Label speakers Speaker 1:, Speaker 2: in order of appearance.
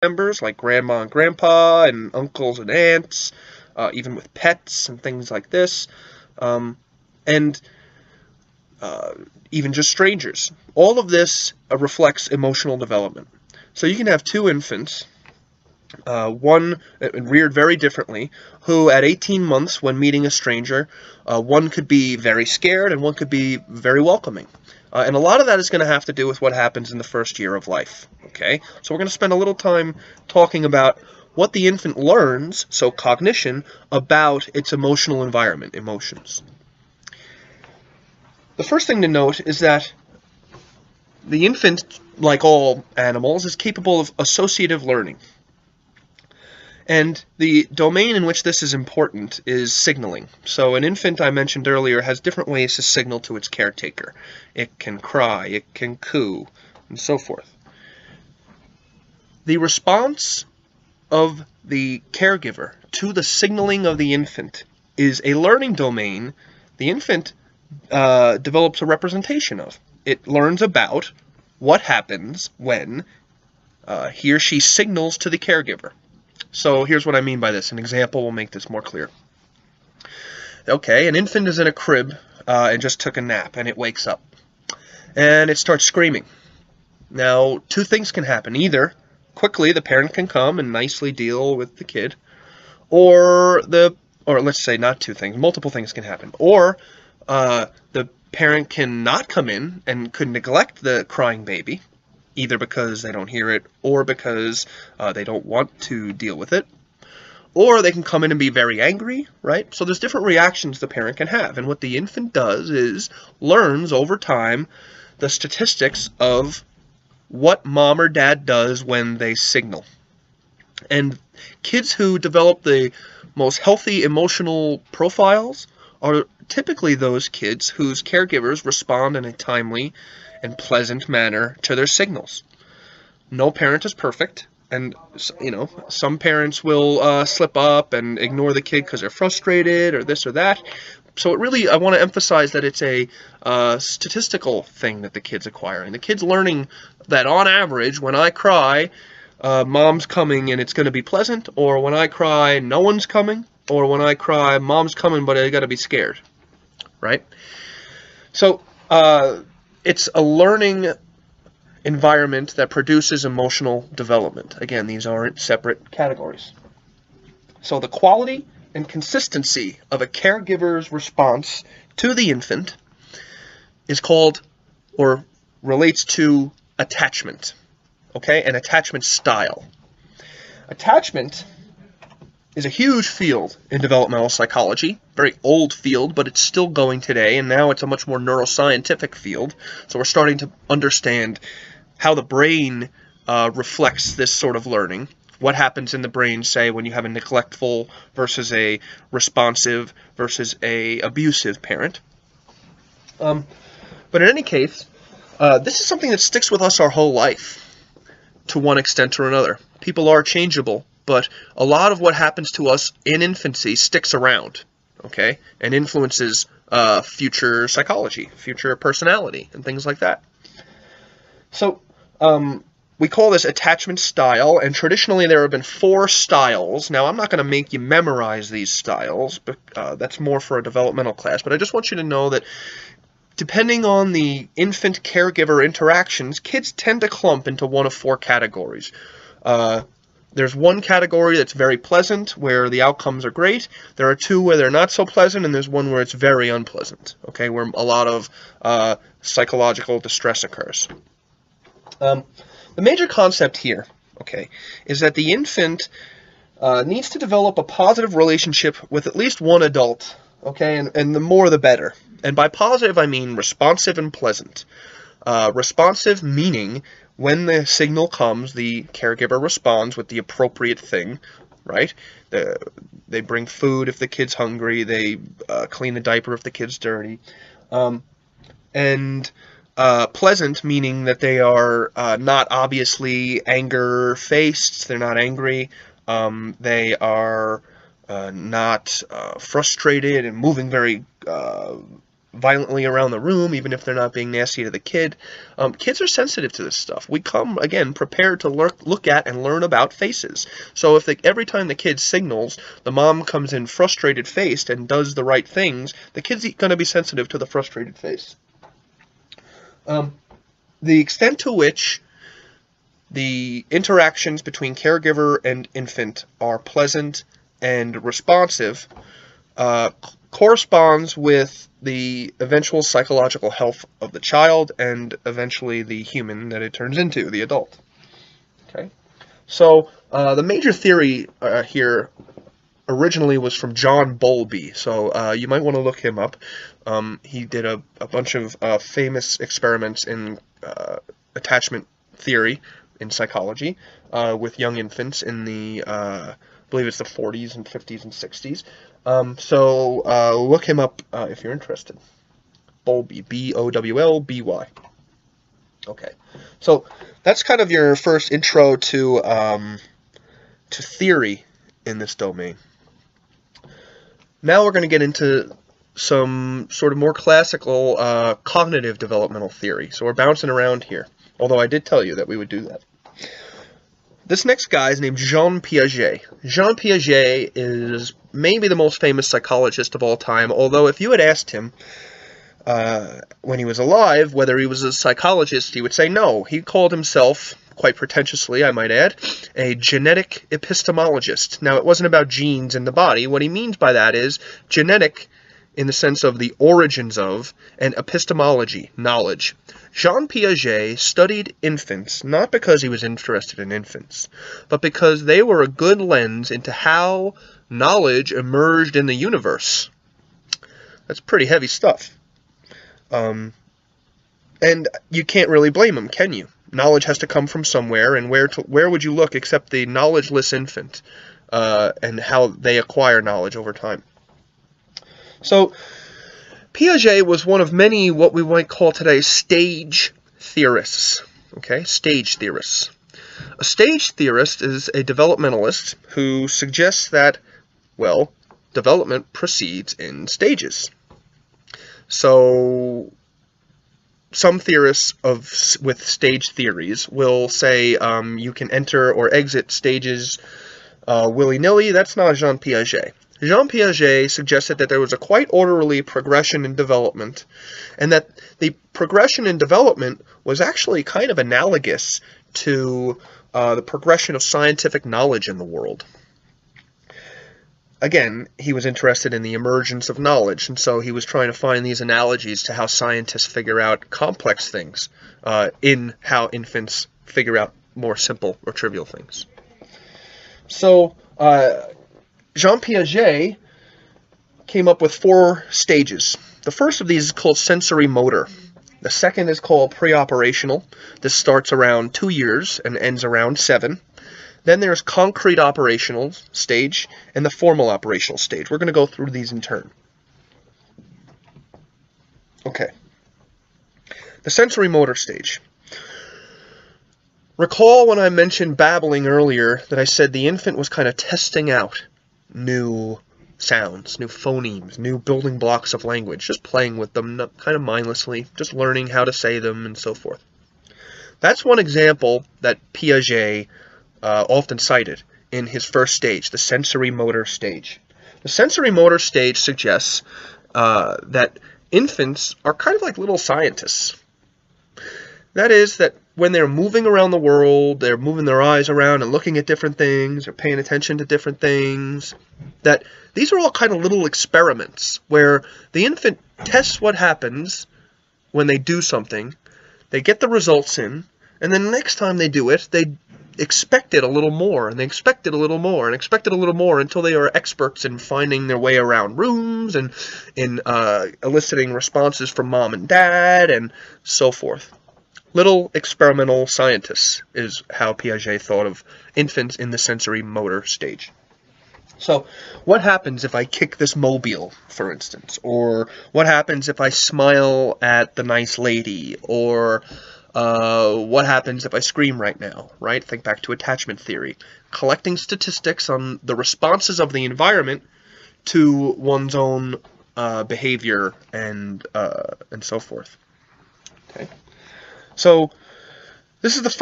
Speaker 1: members like grandma and grandpa and uncles and aunts, even with pets and things like this, and even just strangers. All of this reflects emotional development. So you can have two infants, one reared very differently, who at 18 months when meeting a stranger, one could be very scared and one could be very welcoming. And a lot of that is going to have to do with what happens in the first year of life. Okay, so we're going to spend a little time talking about what the infant learns, so cognition, about its emotional environment, emotions. The first thing to note is that the infant, like all animals, is capable of associative learning. And the domain in which this is important is signaling. So an infant, I mentioned earlier, has different ways to signal to its caretaker. It can cry, it can coo, and so forth. The response of the caregiver to the signaling of the infant is a learning domain the infant develops a representation of. It learns about what happens when he or she signals to the caregiver. So here's what I mean by this. An example will make this more clear. Okay, an infant is in a crib and just took a nap, and it wakes up. And it starts screaming. Now, two things can happen. Either, quickly, the parent can come and nicely deal with the kid, or let's say not two things, multiple things can happen. Or the parent can not come in and could neglect the crying baby, either because they don't hear it or because they don't want to deal with it. Or they can come in and be very angry, right? So there's different reactions the parent can have. And what the infant does is learns over time the statistics of what mom or dad does when they signal. And kids who develop the most healthy emotional profiles are typically those kids whose caregivers respond in a timely and pleasant manner to their signals. No parent is perfect, and some parents will slip up and ignore the kid because they're frustrated or this or that. So I want to emphasize that it's a statistical thing that the kid's acquiring. The kid's learning that on average, when I cry, mom's coming and it's going to be pleasant, or when I cry, no one's coming, or when I cry, mom's coming but I got to be scared, right? So it's a learning environment that produces emotional development. Again, these aren't separate categories. So the quality and consistency of a caregiver's response to the infant is called, or relates to, attachment. Okay, an attachment style. Attachment is a huge field in developmental psychology, very old field, but it's still going today, and now it's a much more neuroscientific field. So we're starting to understand how the brain reflects this sort of learning. What happens in the brain, say, when you have a neglectful versus a responsive versus a abusive parent. But in any case, this is something that sticks with us our whole life, to one extent or another. People are changeable, but a lot of what happens to us in infancy sticks around, okay, and influences future psychology, future personality, and things like that. So we call this attachment style, and traditionally there have been 4 styles. Now, I'm not going to make you memorize these styles, but that's more for a developmental class, but I just want you to know that depending on the infant-caregiver interactions, kids tend to clump into one of 4 categories. There's one category that's very pleasant, where the outcomes are great. There are 2 where they're not so pleasant, and there's one where it's very unpleasant, okay, where a lot of psychological distress occurs. The major concept here, okay, is that the infant needs to develop a positive relationship with at least one adult, okay, and the more the better. And by positive, I mean responsive and pleasant. Responsive meaning when the signal comes, the caregiver responds with the appropriate thing, right? They bring food if the kid's hungry, they clean the diaper if the kid's dirty. And pleasant, meaning that they are not obviously anger-faced, they're not angry, they are not frustrated and moving very violently around the room, even if they're not being nasty to the kid. Kids are sensitive to this stuff. We come, again, prepared to look at and learn about faces. So if every time the kid signals, the mom comes in frustrated-faced and does the right things, the kid's going to be sensitive to the frustrated face. The extent to which the interactions between caregiver and infant are pleasant and responsive corresponds with the eventual psychological health of the child and eventually the human that it turns into, the adult. Okay, so the major theory here originally was from John Bowlby, so you might want to look him up. He did a bunch of famous experiments in attachment theory in psychology with young infants in the, I believe it's the 40s and 50s and 60s. So look him up if you're interested. Bowlby, B-O-W-L-B-Y. Okay, so that's kind of your first intro to theory in this domain. Now we're going to get into some sort of more classical cognitive developmental theory. So we're bouncing around here, although I did tell you that we would do that. This next guy is named Jean Piaget. Jean Piaget is maybe the most famous psychologist of all time, although if you had asked him when he was alive whether he was a psychologist, he would say no. He called himself, quite pretentiously I might add, a genetic epistemologist. Now, it wasn't about genes in the body. What he means by that is genetic in the sense of the origins of, and epistemology, knowledge. Jean Piaget studied infants not because he was interested in infants, but because they were a good lens into how knowledge emerged in the universe. That's pretty heavy stuff. And you can't really blame him, can you? Knowledge has to come from somewhere, and where would you look except the knowledgeless infant and how they acquire knowledge over time? So, Piaget was one of many what we might call today stage theorists. Okay, stage theorists. A stage theorist is a developmentalist who suggests that, well, development proceeds in stages. So, some theorists with stage theories will say you can enter or exit stages willy-nilly. That's not Jean Piaget. Jean Piaget suggested that there was a quite orderly progression in development, and that the progression in development was actually kind of analogous to the progression of scientific knowledge in the world. Again, he was interested in the emergence of knowledge, and so he was trying to find these analogies to how scientists figure out complex things in how infants figure out more simple or trivial things. So, Jean Piaget came up with 4 stages. The first of these is called sensory motor. The second is called preoperational. This starts around 2 years and ends around 7. Then there's concrete operational stage and the formal operational stage. We're going to go through these in turn. Okay. The sensory motor stage. Recall when I mentioned babbling earlier that I said the infant was kind of testing out new sounds, new phonemes, new building blocks of language, just playing with them kind of mindlessly, just learning how to say them and so forth. That's one example that Piaget often cited in his first stage, the sensory motor stage. The sensory motor stage suggests that infants are kind of like little scientists. That is, that when they're moving around the world, they're moving their eyes around and looking at different things, or paying attention to different things, that these are all kind of little experiments where the infant tests what happens when they do something, they get the results in, and then the next time they do it, they expect it a little more, and they expect it a little more, and expect it a little more until they are experts in finding their way around rooms and in eliciting responses from mom and dad and so forth. Little experimental scientists is how Piaget thought of infants in the sensory motor stage. So, what happens if I kick this mobile, for instance? Or what happens if I smile at the nice lady? Or what happens if I scream right now, right? Think back to attachment theory. Collecting statistics on the responses of the environment to one's own behavior and so forth. Okay, so this is the first